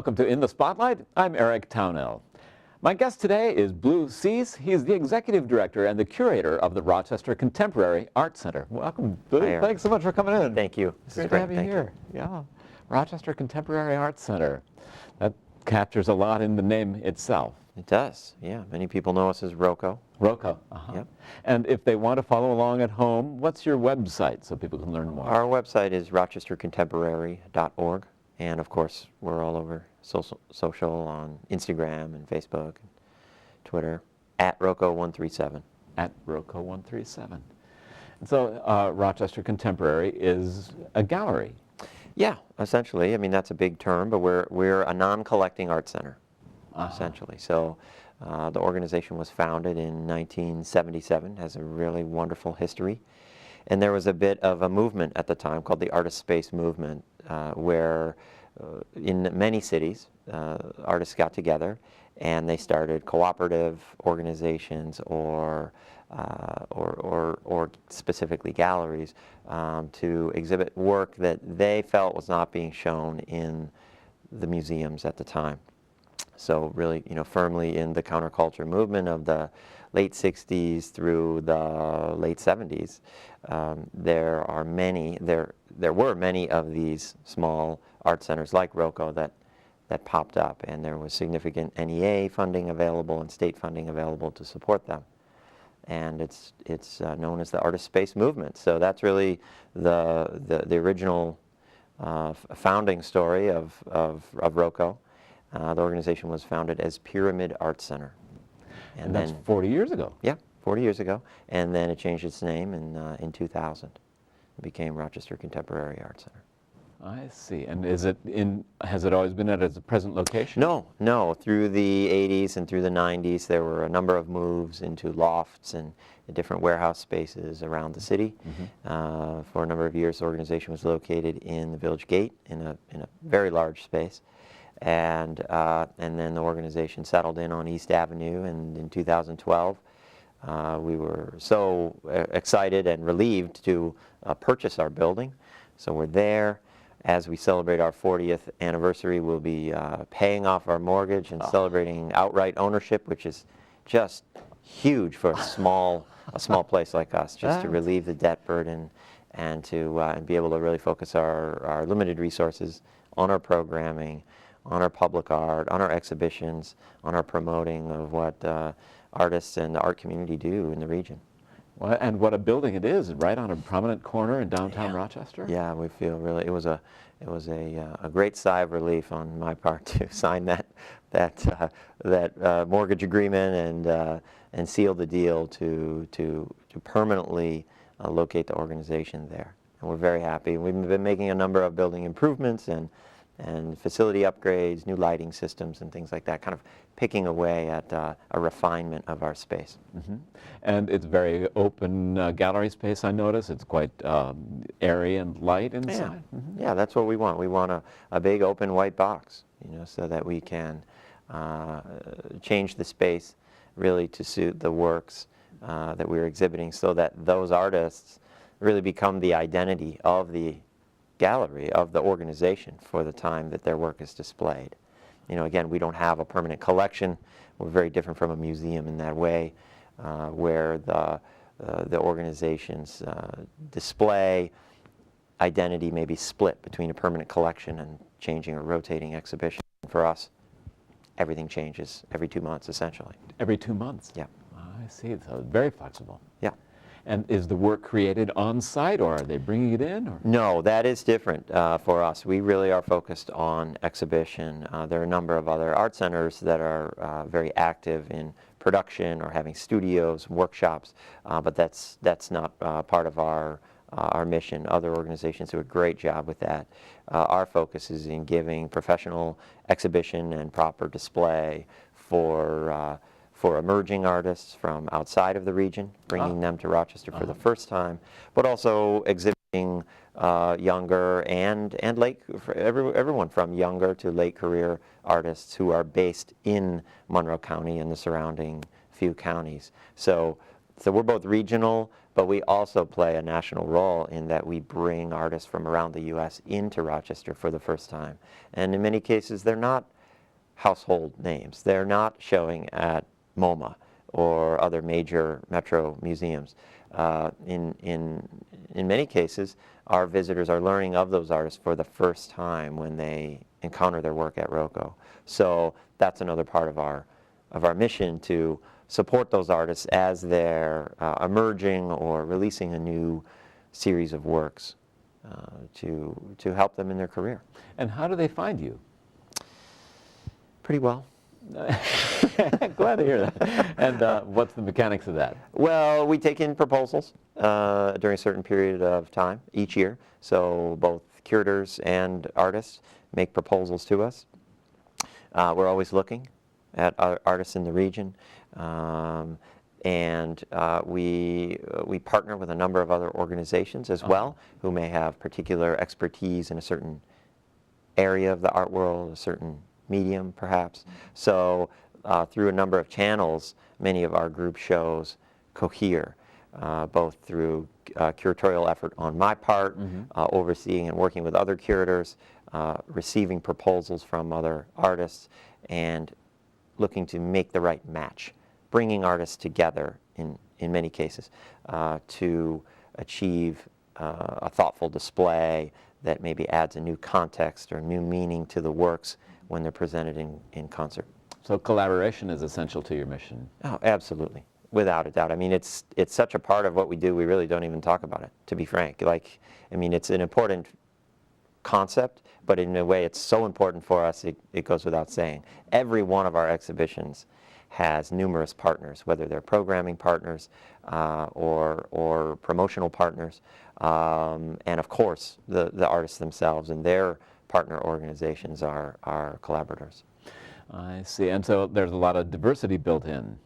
Welcome to In the Spotlight. I'm Eric Townell. My guest today is Bleu. He's the executive director and the curator of the Rochester Contemporary Art Center. Welcome, Bleu. Thanks so much for coming in. Thank you. It's great to have you here. Yeah, Rochester Contemporary Art Center. That captures a lot in the name itself. It does, yeah. Many people know us as RoCo. RoCo. Yep. And if they want to follow along at home, what's your website so people can learn more? Our website is rochestercontemporary.org. And of course, we're all over social on Instagram and Facebook and Twitter, at RoCo137. At RoCo137. And so Rochester Contemporary is a gallery. Yeah, essentially. I mean, that's a big term, but we're a non-collecting art center, essentially. So the organization was founded in 1977, has a really wonderful history. And there was a bit of a movement at the time called the Artist Space Movement, where in many cities, artists got together and they started cooperative organizations or specifically galleries to exhibit work that they felt was not being shown in the museums at the time. So really, firmly in the counterculture movement of the late 60s through the late 70s, there were many of these small art centers like RoCo that popped up, and there was significant NEA funding available and state funding available to support them. And it's known as the Artist Space Movement. So that's really the original founding story of RoCo. The organization was founded as Pyramid Art Center. And that's 40 years ago. Yeah, 40 years ago. And then it changed its name in 2000. It became Rochester Contemporary Art Center. I see. And has it always been at its present location? No. Through the 80s and through the 90s, there were a number of moves into lofts and different warehouse spaces around the city. Mm-hmm. For a number of years, the organization was located in the Village Gate in a very large space. And then the organization settled in on East Avenue, and in 2012 we were so excited and relieved to purchase our building. So we're there. As we celebrate our 40th anniversary, we'll be paying off our mortgage and celebrating outright ownership, which is just huge for a small place like us, just to relieve the debt burden and to be able to really focus our limited resources on our programming, on our public art, on our exhibitions, on our promoting of what artists and the art community do in the region. Well, and what a building it is, right on a prominent corner in downtown Rochester. Yeah, we feel really it was a great sigh of relief on my part to sign that mortgage agreement and seal the deal to permanently locate the organization there. And we're very happy. We've been making a number of building improvements and facility upgrades, new lighting systems and things like that, kind of picking away at a refinement of our space. Mm-hmm. And it's very open gallery space, I notice. It's quite airy and light inside. Yeah, mm-hmm. Yeah, that's what we want. We want a big open white box, so that we can change the space really to suit the works that we're exhibiting, so that those artists really become the identity of the gallery, of the organization, for the time that their work is displayed. Again, we don't have a permanent collection. We're very different from a museum in that way, where the organization's display identity may be split between a permanent collection and changing or rotating exhibition. For us, everything changes every 2 months, essentially. Every 2 months? Yeah. I see. So very flexible. Yeah. And is the work created on site, or are they bringing it in? Or? No, that is different for us. We really are focused on exhibition. There are a number of other art centers that are very active in production or having studios, workshops, but that's not part of our mission. Other organizations do a great job with that. Our focus is in giving professional exhibition and proper display for emerging artists from outside of the region, bringing them to Rochester for the first time, but also exhibiting younger and late, everyone from younger to late career artists who are based in Monroe County and the surrounding few counties. So So we're both regional, but we also play a national role in that we bring artists from around the U.S. into Rochester for the first time. And in many cases, they're not household names. They're not showing at MoMA or other major metro museums. In many cases, our visitors are learning of those artists for the first time when they encounter their work at RoCo. So that's another part of our mission, to support those artists as they're emerging or releasing a new series of works to help them in their career. And how do they find you? Pretty well. Glad to hear that. And what's the mechanics of that? Well, we take in proposals during a certain period of time each year. So both curators and artists make proposals to us. We're always looking at artists in the region. And we partner with a number of other organizations as well, who may have particular expertise in a certain area of the art world, a certain medium perhaps. So through a number of channels, many of our group shows cohere, both through curatorial effort on my part, overseeing and working with other curators, receiving proposals from other artists, and looking to make the right match, bringing artists together in many cases to achieve a thoughtful display that maybe adds a new context or new meaning to the works when they're presented in concert. So collaboration is essential to your mission. Oh, absolutely, without a doubt. I mean, it's such a part of what we do, we really don't even talk about it, to be frank. Like, I mean, it's an important concept, but in a way it's so important for us, it goes without saying. Every one of our exhibitions has numerous partners, whether they're programming partners or promotional partners, and of course the artists themselves and their partner organizations are collaborators. I see. And so there's a lot of diversity built in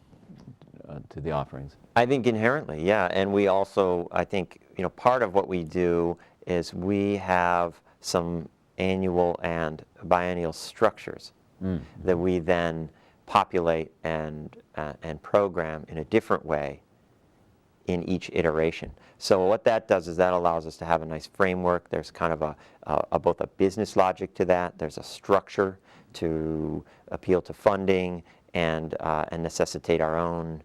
to the offerings. I think inherently, yeah. And we also, I think, part of what we do is we have some annual and biennial structures that we then populate and program in a different way in each iteration. So what that does is that allows us to have a nice framework. There's kind of both a business logic to that. There's a structure to appeal to funding and necessitate our own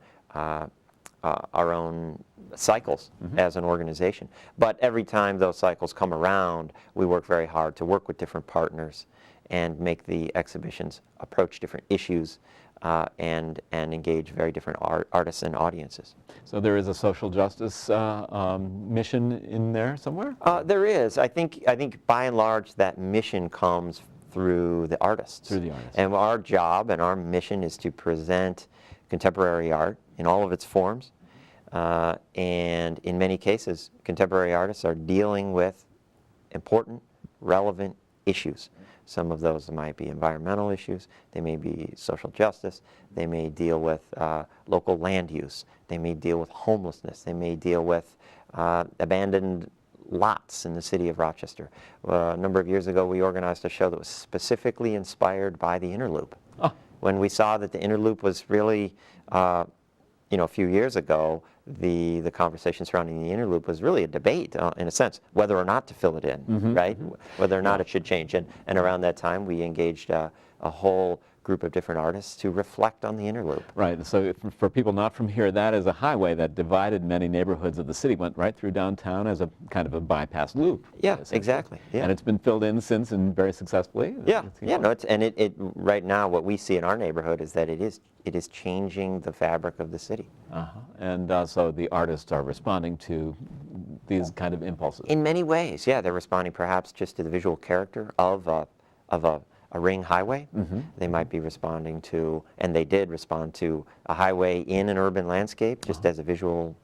cycles as an organization. But every time those cycles come around, we work very hard to work with different partners and make the exhibitions approach different issues and engage very different artists and audiences. So there is a social justice mission in there somewhere? There is. I think by and large that mission comes through the artists. Through the artists. And our job and our mission is to present contemporary art in all of its forms. And in many cases, contemporary artists are dealing with important, relevant issues. Some of those might be environmental issues, they may be social justice, they may deal with local land use, they may deal with homelessness, they may deal with abandoned lots in the city of Rochester. A number of years ago we organized a show that was specifically inspired by the Inner Loop. Oh. When we saw that the Inner Loop was really, a few years ago, the conversation surrounding the Inner Loop was really a debate, in a sense, whether or not to fill it in, right? Whether or not it should change. And around that time, we engaged a whole group of different artists to reflect on the Inner Loop. Right. So for people not from here, that is a highway that divided many neighborhoods of the city, went right through downtown as a kind of a bypass loop. Yeah, exactly. Yeah. And it's been filled in since, and very successfully. Yeah, it right now what we see in our neighborhood is that it is changing the fabric of the city. And so the artists are responding to these kind of impulses. In many ways, yeah, they're responding perhaps just to the visual character of a ring highway. They might be responding to, and they did respond to, a highway in an urban landscape just as a visual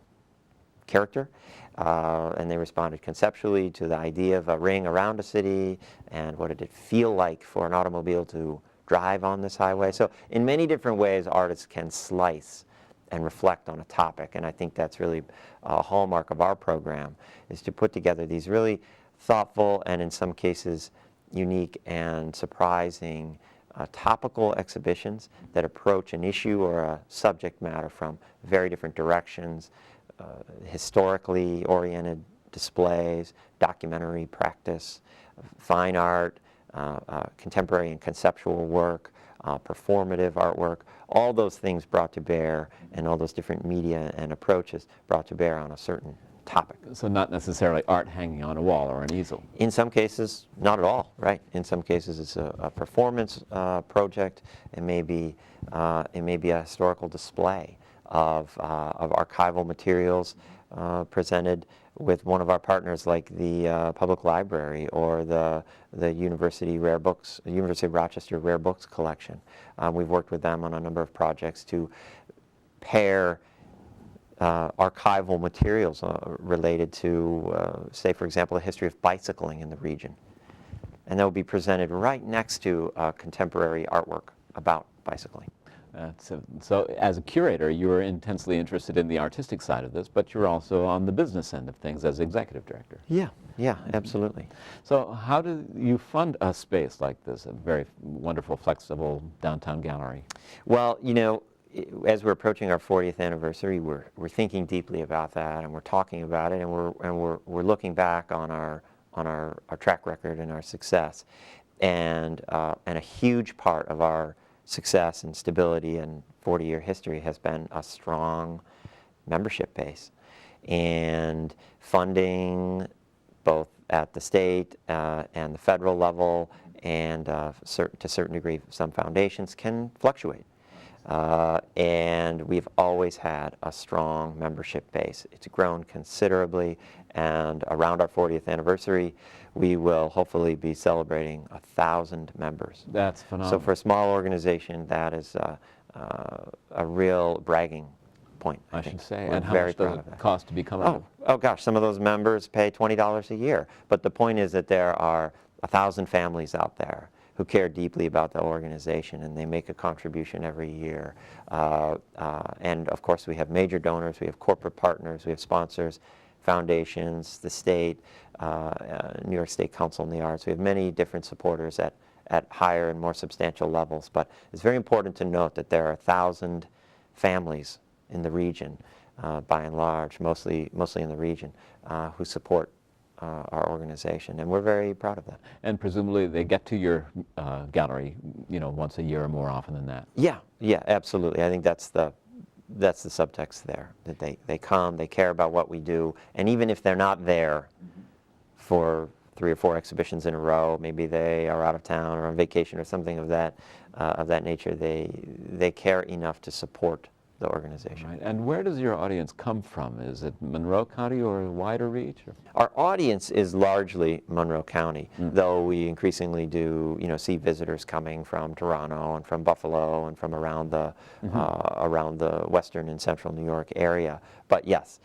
character. And they responded conceptually to the idea of a ring around a city and what did it feel like for an automobile to drive on this highway. So in many different ways, artists can slice and reflect on a topic. And I think that's really a hallmark of our program, is to put together these really thoughtful and in some cases unique and surprising topical exhibitions that approach an issue or a subject matter from very different directions, historically oriented displays, documentary practice, fine art, contemporary and conceptual work, performative artwork, all those things brought to bear, and all those different media and approaches brought to bear on a certain topic. So not necessarily art hanging on a wall or an easel. In some cases, not at all, right? In some cases, it's a performance project. It may be a historical display of archival materials presented with one of our partners, like the Public Library or the University of Rochester Rare Books collection. We've worked with them on a number of projects to pair archival materials related to, say, for example, the history of bicycling in the region. And that will be presented right next to contemporary artwork about bicycling. So as a curator, you were intensely interested in the artistic side of this, but you're also on the business end of things as executive director. Yeah, absolutely. So how do you fund a space like this, a very wonderful, flexible downtown gallery? Well, you know, as we're approaching our 40th anniversary, we're thinking deeply about that, and we're talking about it, and we're looking back on our track record and our success, and a huge part of our success and stability and 40-year history has been a strong membership base, and funding both at the state and the federal level, and to a certain degree some foundations can fluctuate. And we've always had a strong membership base. It's grown considerably, and around our 40th anniversary, we will hopefully be celebrating 1,000 members. That's phenomenal. So for a small organization, that is a real bragging point, I think. should say. We're and how very much does proud it of that. cost to become a member? Oh gosh, some of those members pay $20 a year. But the point is that there are 1,000 families out there who care deeply about the organization, and they make a contribution every year. And of course, we have major donors, we have corporate partners, we have sponsors, foundations, the state, New York State Council on the Arts. We have many different supporters at higher and more substantial levels. But it's very important to note that there are 1,000 families in the region, by and large, mostly in the region, who support our organization, and we're very proud of that. And presumably they get to your gallery, you know, once a year or more often than that. Yeah, absolutely. I think that's the subtext there, that they come, they care about what we do, and even if they're not there for 3 or 4 exhibitions in a row, maybe they are out of town or on vacation or something of that nature, they care enough to support the organization. Right. And where does your audience come from? Is it Monroe County or wider reach? Or? Our audience is largely Monroe County, though we increasingly do, see visitors coming from Toronto and from Buffalo and from around the western and central New York area. But yes,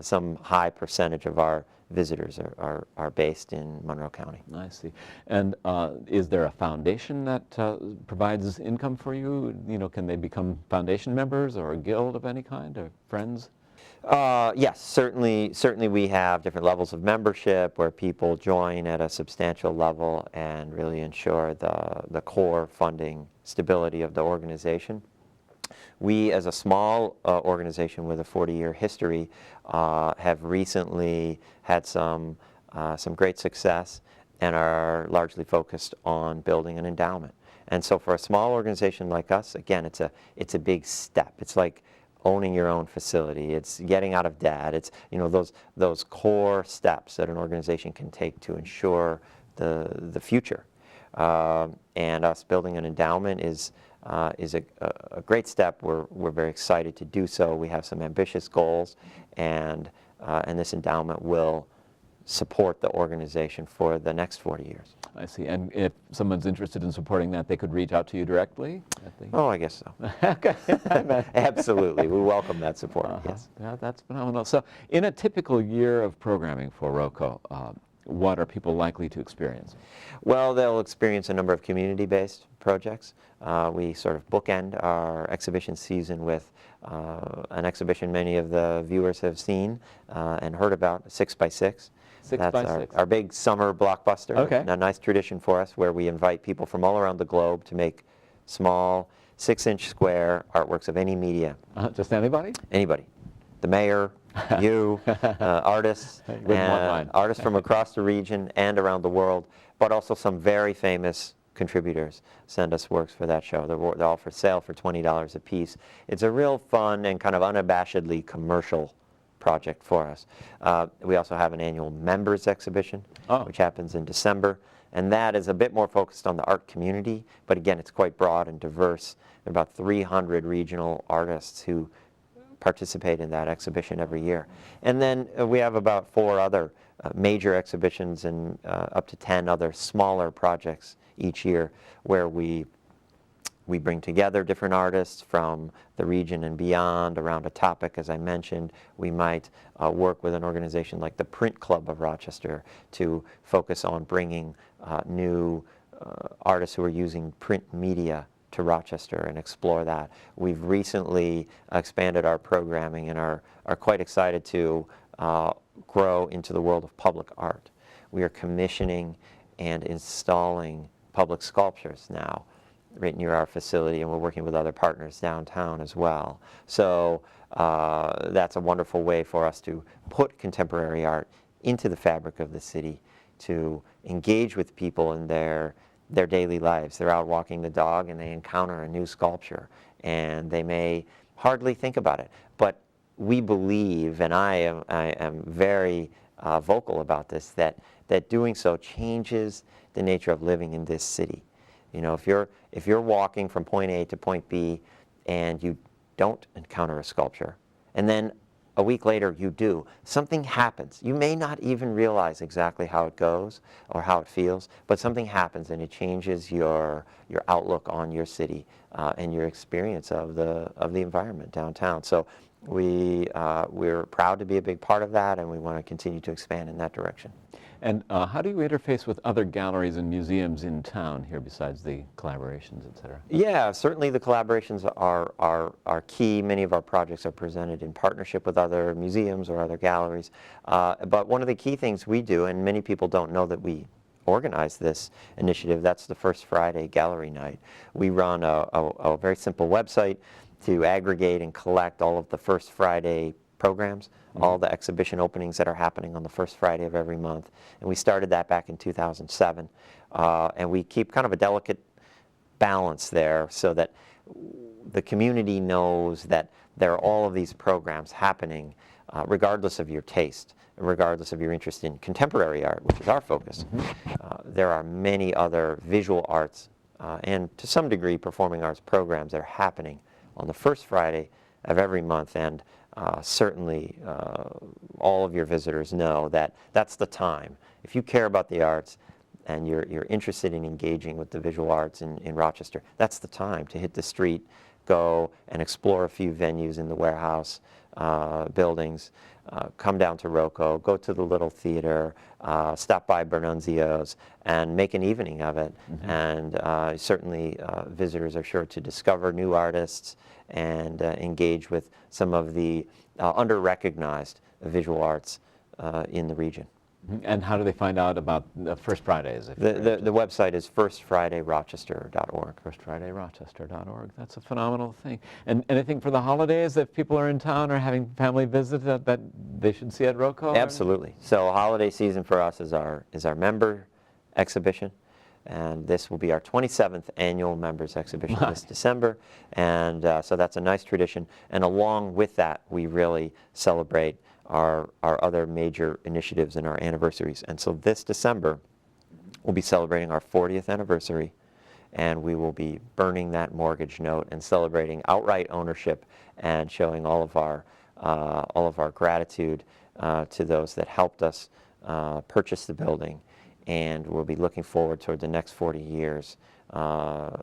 some high percentage of our visitors are based in Monroe County. I see. And is there a foundation that provides income for you? Can they become foundation members or a guild of any kind, or friends? Yes, certainly we have different levels of membership where people join at a substantial level and really ensure the core funding stability of the organization. We, as a small organization with a 40-year history, have recently had some great success and are largely focused on building an endowment. And so for a small organization like us, again, it's a big step. It's like owning your own facility. It's getting out of debt. It's those core steps that an organization can take to ensure the future. And us building an endowment is a great step. We're very excited to do so. We have some ambitious goals, and this endowment will support the organization for the next 40 years. I see. And if someone's interested in supporting that, they could reach out to you directly? Oh, I guess so. Okay. Absolutely. We welcome that support. Yes. Yeah, that's phenomenal. So in a typical year of programming for RoCo, what are people likely to experience? Well, they'll experience a number of community-based projects. We sort of bookend our exhibition season with an exhibition many of the viewers have seen and heard about, 6x6, 6 by 6. Our big summer blockbuster. Okay. A nice tradition for us where we invite people from all around the globe to make small 6-inch square artworks of any media. Just anybody? Anybody. The mayor, you, artists, artists from across the region and around the world, but also some very famous contributors send us works for that show. They're all for sale for $20 a piece. It's a real fun and kind of unabashedly commercial project for us. We also have an annual members exhibition, which happens in December, and that is a bit more focused on the art community, but again, it's quite broad and diverse. There are about 300 regional artists who participate in that exhibition every year. And then we have about 4 other major exhibitions and up to 10 other smaller projects each year where we bring together different artists from the region and beyond around a topic. As I mentioned, we might work with an organization like the Print Club of Rochester to focus on bringing new artists who are using print media to Rochester and explore that. We've recently expanded our programming and are quite excited to grow into the world of public art. We are commissioning and installing public sculptures now right near our facility, and we're working with other partners downtown as well. So that's a wonderful way for us to put contemporary art into the fabric of the city, to engage with people in their daily lives. They're out walking the dog and they encounter a new sculpture, and they may hardly think about it. But we believe, and I am very vocal about this, that doing so changes the nature of living in this city. You know, if you're walking from point A to point B and you don't encounter a sculpture, and then a week later you do, something happens. You may not even realize exactly how it goes or how it feels, but something happens and it changes your outlook on your city and your experience of the environment downtown. So we're proud to be a big part of that, and we want to continue to expand in that direction. And how do you interface with other galleries and museums in town here besides the collaborations, et cetera? Yeah, certainly the collaborations are key. Many of our projects are presented in partnership with other museums or other galleries. But one of the key things we do, and many people don't know that we organize this initiative, that's the First Friday Gallery Night. We run a very simple website to aggregate and collect all of the First Friday programs, all the exhibition openings that are happening on the first Friday of every month. And we started that back in 2007. And we keep kind of a delicate balance there so that the community knows that there are all of these programs happening regardless of your taste, regardless of your interest in contemporary art, which is our focus. There are many other visual arts and to some degree performing arts programs that are happening on the first Friday of every month, and certainly all of your visitors know that that's the time. If you care about the arts and you're interested in engaging with the visual arts in Rochester, that's the time to hit the street, go and explore a few venues in the warehouse buildings, come down to RoCo, go to the Little Theater, stop by Bernunzio's, and make an evening of it. And certainly visitors are sure to discover new artists and engage with some of the under-recognized visual arts in the region. And how do they find out about First Fridays? The website is firstfridayrochester.org. Firstfridayrochester.org. That's a phenomenal thing. And anything for the holidays, if people are in town or having family visit that they should see at RoCo? Absolutely. So holiday season for us is our member exhibition. And this will be our 27th annual members exhibition this December. And so that's a nice tradition. And along with that, we really celebrate our other major initiatives and our anniversaries. And so this December, we'll be celebrating our 40th anniversary, and we will be burning that mortgage note and celebrating outright ownership and showing all of our gratitude to those that helped us purchase the building. And we'll be looking forward toward the next 40 years,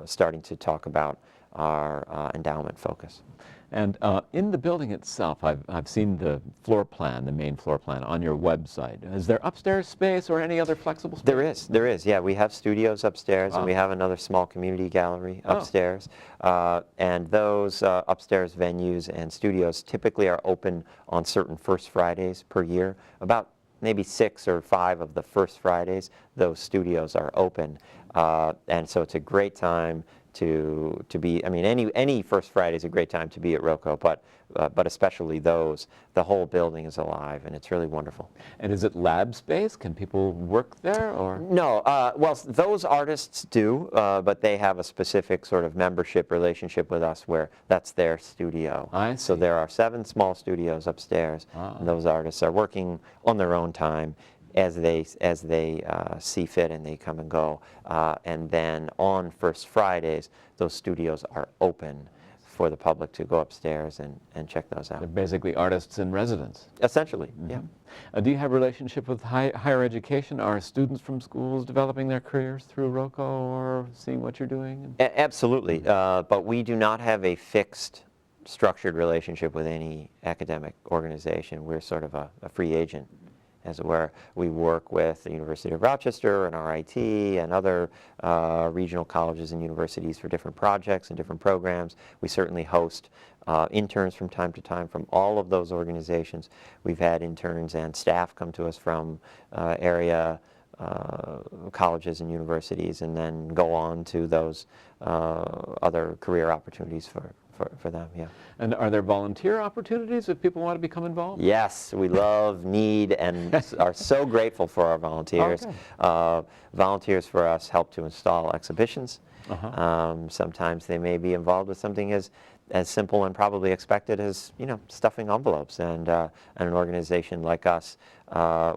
starting to talk about our endowment focus. And in the building itself, I've seen the floor plan, the main floor plan, on your website. Is there upstairs space or any other flexible space? There is. Yeah, we have studios upstairs, and we have another small community gallery upstairs. And those upstairs venues and studios typically are open on certain First Fridays per year. About maybe 6 or 5 of the first Fridays, those studios are open. And so it's a great time to be, I mean, any first Friday is a great time to be at RoCo, but especially those. The whole building is alive, and it's really wonderful. And is it lab space? Can people work there, or? No, well, those artists do, but they have a specific sort of membership relationship with us where that's their studio. I see. So there are 7 small studios upstairs, and those artists are working on their own time as they see fit, and they come and go. And then on First Fridays, those studios are open for the public to go upstairs and check those out. They're basically artists in residence. Essentially, yeah. Do you have a relationship with higher education? Are students from schools developing their careers through RoCo or seeing what you're doing? Absolutely, but we do not have a fixed, structured relationship with any academic organization. We're sort of a free agent, as it were. We work with the University of Rochester and RIT and other regional colleges and universities for different projects and different programs. We certainly host interns from time to time from all of those organizations. We've had interns and staff come to us from area colleges and universities, and then go on to those other career opportunities for them, yeah. And are there volunteer opportunities if people want to become involved? Yes, we love, need, and are so grateful for our volunteers. Okay. Volunteers for us help to install exhibitions. Sometimes they may be involved with something as simple and probably expected as, you know, stuffing envelopes. And an organization like us,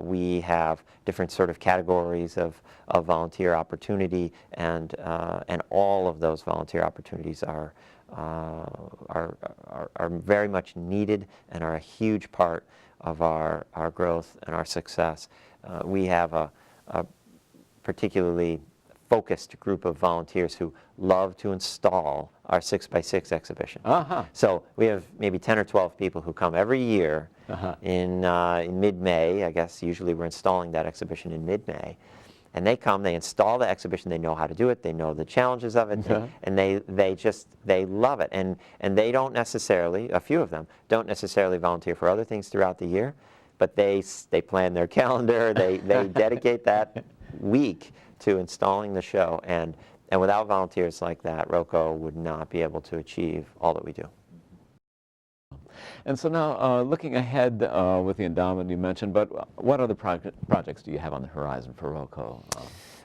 we have different sort of categories of volunteer opportunity, and all of those volunteer opportunities are very much needed and are a huge part of our growth and our success. We have a particularly focused group of volunteers who love to install our 6x6 exhibition. So we have maybe 10 or 12 people who come every year in mid-May. I guess usually we're installing that exhibition in mid-May. And they come, they install the exhibition, they know how to do it, they know the challenges of it, and they love it. And they don't necessarily, a few of them, don't necessarily volunteer for other things throughout the year, but they plan their calendar, they dedicate that week to installing the show. And without volunteers like that, RoCo would not be able to achieve all that we do. And so now, looking ahead with the endowment you mentioned, but what other projects do you have on the horizon for RoCo?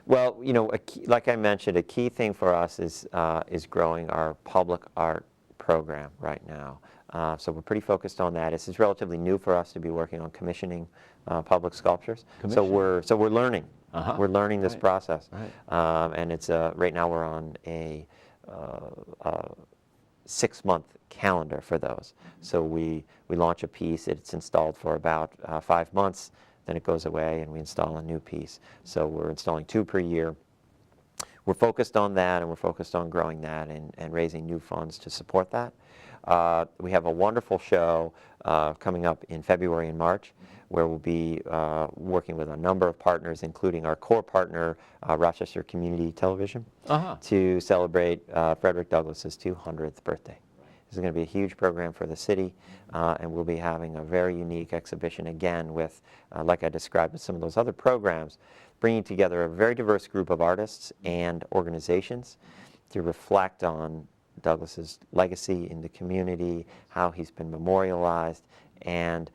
Well, you know, like I mentioned, a key thing for us is growing our public art program right now. So we're pretty focused on that. This is relatively new for us to be working on commissioning public sculptures. So we're learning. We're learning this process, and it's right now we're on a 6-month calendar for those. So we launch a piece, it's installed for about 5 months, then it goes away and we install a new piece. So we're installing 2 per year. We're focused on that, and we're focused on growing that and raising new funds to support that. We have a wonderful show coming up in February and March, where we'll be working with a number of partners, including our core partner, Rochester Community Television, to celebrate Frederick Douglass's 200th birthday. This is going to be a huge program for the city, and we'll be having a very unique exhibition again with, like I described with some of those other programs, bringing together a very diverse group of artists and organizations to reflect on Douglass's legacy in the community, how he's been memorialized, and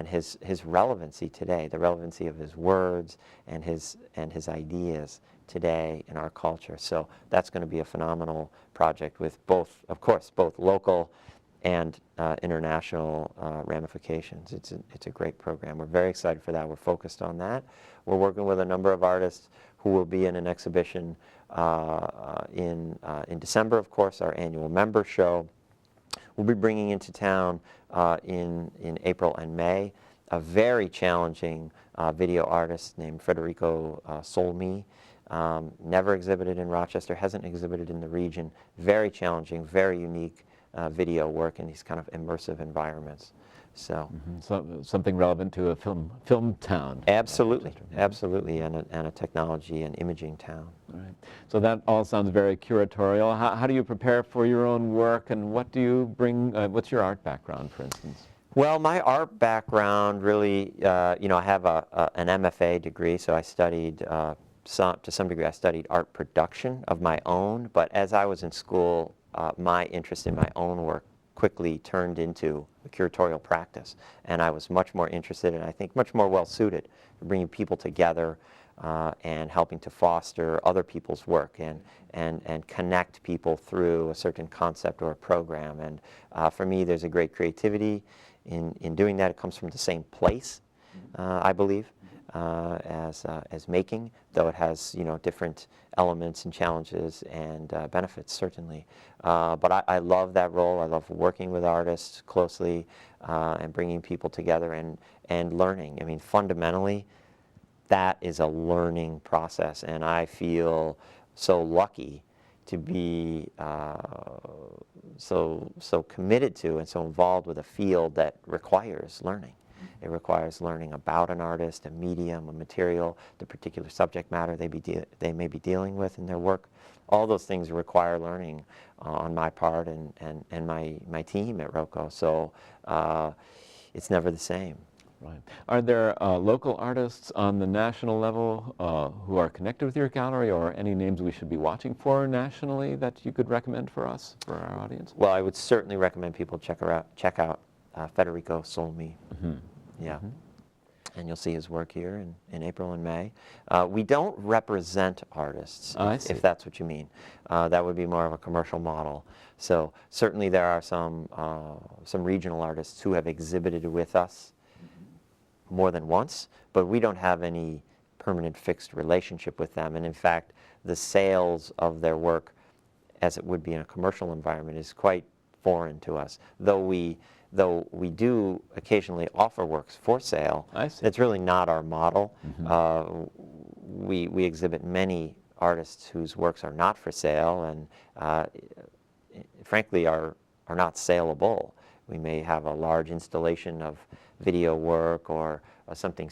his relevancy today, the relevancy of his words and his ideas today in our culture. So that's going to be a phenomenal project with both, of course, both local and international ramifications. It's a great program. We're very excited for that. We're focused on that. We're working with a number of artists who will be in an exhibition in December, of course, our annual member show. We'll be bringing into town in April and May a very challenging video artist named Federico Solmi. Never exhibited in Rochester, hasn't exhibited in the region. Very challenging, very unique video work in these kind of immersive environments. So, so something relevant to a film town. Absolutely, absolutely, and a technology and imaging town. Right. So that all sounds very curatorial. How do you prepare for your own work, and what do you bring? What's your art background, for instance? Well, my art background really, I have an MFA degree, so I studied, to some degree, I studied art production of my own, but as I was in school, my interest in my own work quickly turned into a curatorial practice, and I was much more interested and I think much more well-suited for bringing people together and helping to foster other people's work and connect people through a certain concept or a program. And for me, there's a great creativity in doing that. It comes from the same place, I believe, as making, though it has different elements and challenges and benefits certainly. But I love that role. I love working with artists closely and bringing people together and learning. I mean, fundamentally, that is a learning process, and I feel so lucky to be so committed to and so involved with a field that requires learning. It requires learning about an artist, a medium, a material, the particular subject matter they may be dealing with in their work. All those things require learning on my part and my team at RoCo. So it's never the same. Right. Are there local artists on the national level who are connected with your gallery, or any names we should be watching for nationally that you could recommend for us, for our audience? Well, I would certainly recommend people check out Federico Solmi. Mm-hmm. Yeah. Mm-hmm. And you'll see his work here in April and May. We don't represent artists, if that's what you mean. That would be more of a commercial model. So certainly there are some regional artists who have exhibited with us more than once, but we don't have any permanent fixed relationship with them. And in fact, the sales of their work, as it would be in a commercial environment, is quite foreign to us. Though we do occasionally offer works for sale, it's really not our model. Mm-hmm. We exhibit many artists whose works are not for sale and frankly are not saleable. We may have a large installation of video work or something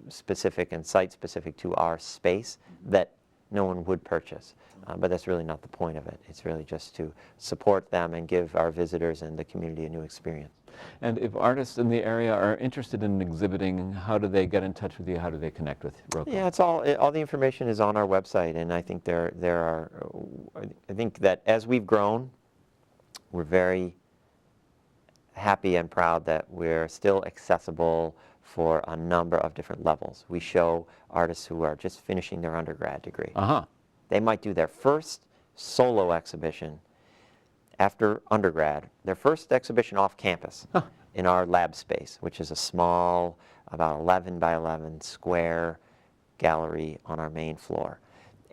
specific and site-specific to our space that no one would purchase. But that's really not the point of it. It's really just to support them and give our visitors and the community a new experience. And if artists in the area are interested in exhibiting, how do they get in touch with you? How do they connect with RoCo? Yeah, all the information is on our website, and I think I think that as we've grown, we're very happy and proud that we're still accessible for a number of different levels. We show artists who are just finishing their undergrad degree. Uh-huh. They might do their first solo exhibition after undergrad, their first exhibition off campus in our lab space, which is a small, about 11 by 11 square gallery on our main floor.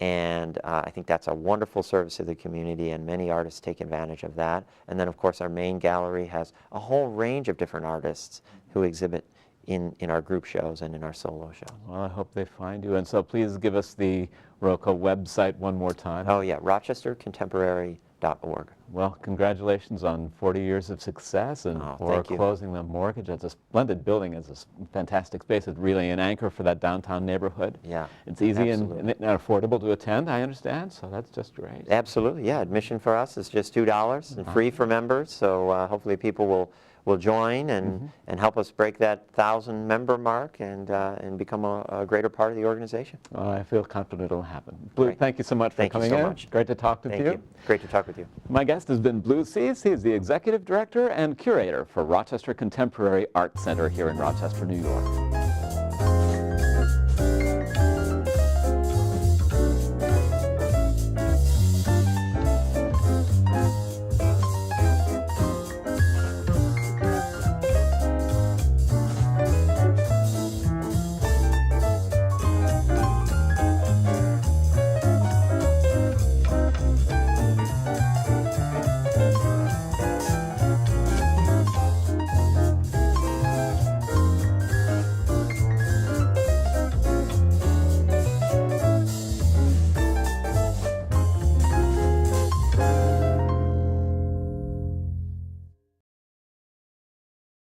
And I think that's a wonderful service to the community, and many artists take advantage of that. And then, of course, our main gallery has a whole range of different artists who exhibit in our group shows and in our solo shows. Well, I hope they find you. And so please give us the RoCo website one more time. Oh, yeah, rochestercontemporary.org. Well, congratulations on 40 years of success and for closing the mortgage. It's a splendid building. It's a fantastic space. It's really an anchor for that downtown neighborhood. Yeah, it's easy and affordable to attend, I understand, so that's just great. Absolutely, yeah. Admission for us is just $2 and free for members, so hopefully people will join and help us break that 1,000-member mark and become a greater part of the organization. Well, I feel confident it'll happen. Bleu, thank you so much for coming in. Thank you so much. Great to talk with you. Thank you. Great to talk with you. My guest has been Bleu. He's the Executive Director and Curator for Rochester Contemporary Art Center here in Rochester, New York.